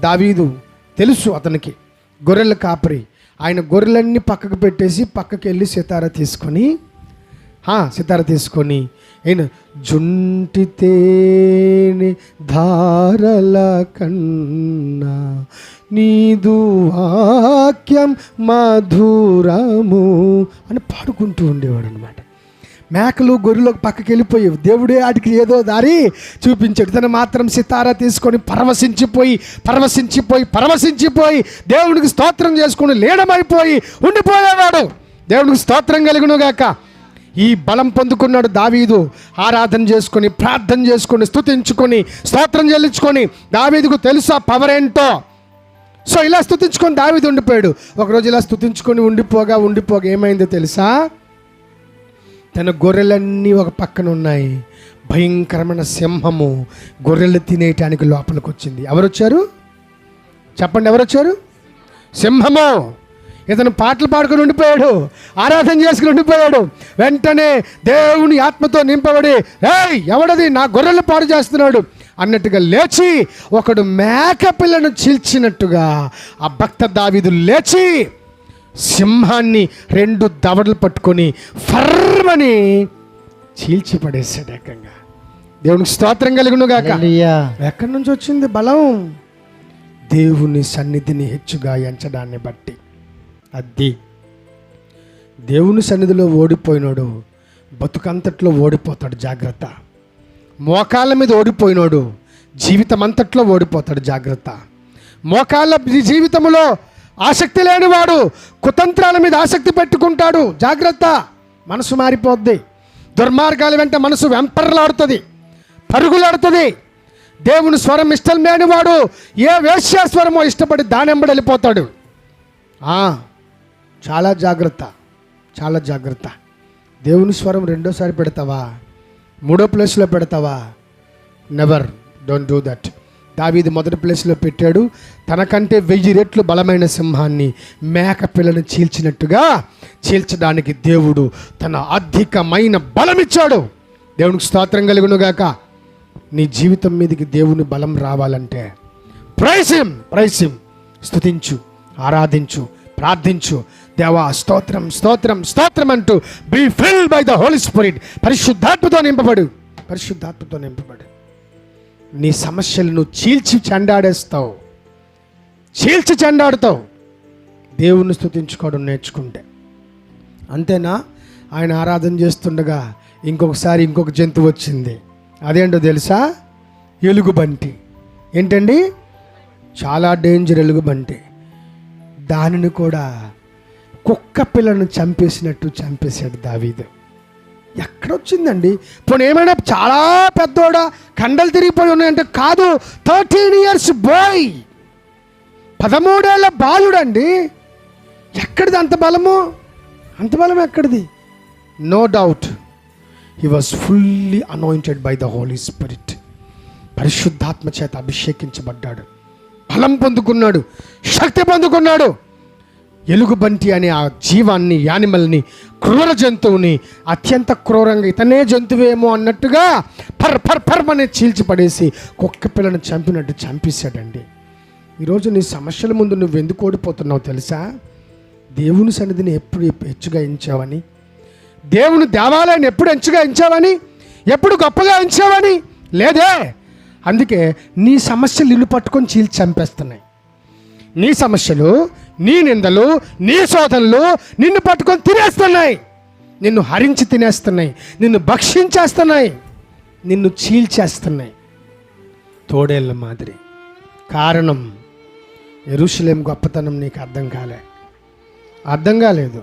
దావీదు తెలుసు అతనికి, గొర్రెల కాపరి. ఆయన గొర్రెలన్నీ పక్కకు పెట్టేసి పక్కకి వెళ్ళి సితార తీసుకొని ఆయన జుంటి తేనె ధారల కన్నా నీదు వాక్యం మధురము అని పాడుకుంటూ ఉండేవాడు అనమాట. మేకలు గొర్రెలకు పక్కకి వెళ్ళిపోయేవి, దేవుడే వాటికి ఏదో దారి చూపించాడు. తను మాత్రం సితారా తీసుకొని పరవశించిపోయి దేవునికి స్తోత్రం చేసుకుని లీనమైపోయి ఉండిపోయేవాడు. దేవునికి స్తోత్రం కలుగునుగాక. ఈ బలం పొందుకున్నాడు దావీదు. ఆరాధన చేసుకొని, ప్రార్థన చేసుకొని, స్తుతించుకొని, స్తోత్రం చెల్లించుకొని. దావీదుకు తెలుసా పవర్ ఏంటో. సో ఇలా స్తుతించుకొని దావీదు ఉండిపోయాడు. ఒకరోజు ఇలా స్తుతించుకొని ఉండిపోగా ఏమైందో తెలుసా? తన గొర్రెలన్నీ ఒక పక్కన ఉన్నాయి. భయంకరమైన సింహము గొర్రెలు తినేయటానికి లోపలికి వచ్చింది. ఎవరొచ్చారు చెప్పండి? ఎవరొచ్చారు? సింహము. ఇతను పాటలు పాడుకొని ఉండిపోయాడు, ఆరాధన చేసుకుని ఉండిపోయాడు. వెంటనే దేవుని ఆత్మతో నింపబడి, ఏయ్ ఎవడది నా గొర్రెలు పాడు చేస్తున్నాడు అన్నట్టుగా లేచి ఒకడు మేక పిల్లను చీల్చినట్టుగా ఆ భక్త దావీదు లేచి సింహాన్ని 2 దవడలు పట్టుకొని ఫర్మని చీల్చి పడేశాడు ఏకంగా. దేవునికి స్తోత్రం కలుగునుగాక. ఎక్కడి నుంచి వచ్చింది బలం? దేవుని సన్నిధిని హెచ్చుగా ఎంచడాన్ని బట్టి. అది దేవుని సన్నిధిలో ఓడిపోయినాడు బతుకంతట్లో ఓడిపోతాడు, జాగ్రత్త. మోకాళ్ళ మీద ఓడిపోయినాడు జీవితం అంతట్లో ఓడిపోతాడు, జాగ్రత్త. మోకాళ్ళ జీవితంలో ఆసక్తి లేనివాడు కుతంత్రాల మీద ఆసక్తి పెట్టుకుంటాడు, జాగ్రత్త. మనసు మారిపోద్ది. దుర్మార్గాల వెంట మనసు వెంపర్లాడుతుంది, పరుగులాడుతుంది. దేవుని స్వరం ఇష్టం లేనివాడు ఏ వేశ్యాస్వరమో ఇష్టపడి దానెంబడి వెళ్ళిపోతాడు. చాలా జాగ్రత్త, చాలా జాగ్రత్త. దేవుని స్వరం రెండోసారి పెడతావా, 3వ ప్లేస్లో పెడతావా? Never, don't do that. దావీదు మొదటి ప్లేస్లో పెట్టాడు. తనకంటే 1000 రెట్లు బలమైన సింహాన్ని మేక పిల్లను చీల్చినట్టుగా చీల్చడానికి దేవుడు తన అధికమైన బలమిచ్చాడు. దేవునికి స్తోత్రం కలుగునుగాక. నీ జీవితం మీదకి దేవుని బలం రావాలంటే ప్రైజ్ హిమ్, స్తుతించు, ఆరాధించు, ప్రార్థించు. దేవా స్తోత్రం స్తోత్రం స్తోత్రం అంటూ be filled by the holy spirit. పరిశుద్ధాత్మతో నింపబడు. నీ సమస్యలను చీల్చి చెండాడుతావు దేవుణ్ణి స్తుతించుకోవడం నేర్చుకుంటే. అంతేనా? ఆయన ఆరాధన చేస్తుండగా ఇంకొక జంతువు వచ్చింది. అదేంటో తెలుసా? ఎలుగుబంటి. ఏంటండి? చాలా డేంజర్ ఎలుగుబంటి. దానిని కూడా కుక్క పిల్లను చంపేశాడు దావీదు. ఎక్కడొచ్చిందండి? పోనీ ఏమైనా చాలా పెద్దోడా, కండలు తిరిగిపోయి ఉన్నాయంటే కాదు. 13 years బాయ్, 13 ఏళ్ల బాలుడండి. ఎక్కడిది అంత బలము? అంత బలం ఎక్కడిది? No doubt he was fully anointed by the holy spirit. పరిశుద్ధాత్మ చేత అభిషేకించబడ్డాడు, బలం పొందుకున్నాడు, శక్తి పొందుకున్నాడు. ఎలుగుబంటి అనే ఆ జీవాన్ని, యానిమల్ని, క్రూర జంతువుని అత్యంత క్రూరంగా ఇతనే జంతువేమో అన్నట్టుగా పర్మనే చీల్చి పడేసి కుక్క పిల్లను చంపినట్టు చంపేశాడండి. ఈరోజు నీ సమస్యల ముందు నువ్వు ఎందుకు ఓడిపోతున్నావు తెలుసా? దేవుని సన్నిధిని ఎప్పుడు హెచ్చుగా ఎంచావని, దేవుని దేవాలయాన్ని ఎప్పుడు హెచ్చుగా ఎంచావని, ఎప్పుడు గొప్పగా ఎంచావని లేదే. అందుకే నీ సమస్యలు నిన్ను పట్టుకొని చీల్చి చంపేస్తున్నాయి. నీ సమస్యలు, నీ నిందలు, నీ శోధనలు నిన్ను పట్టుకొని తినేస్తున్నాయి, నిన్ను హరించి తినేస్తున్నాయి, నిన్ను భక్షించేస్తున్నాయి, నిన్ను చీల్చేస్తున్నాయి తోడేళ్ళ మాదిరి. కారణం యెరూషలేము గొప్పతనం నీకు అర్థం కాలేదు.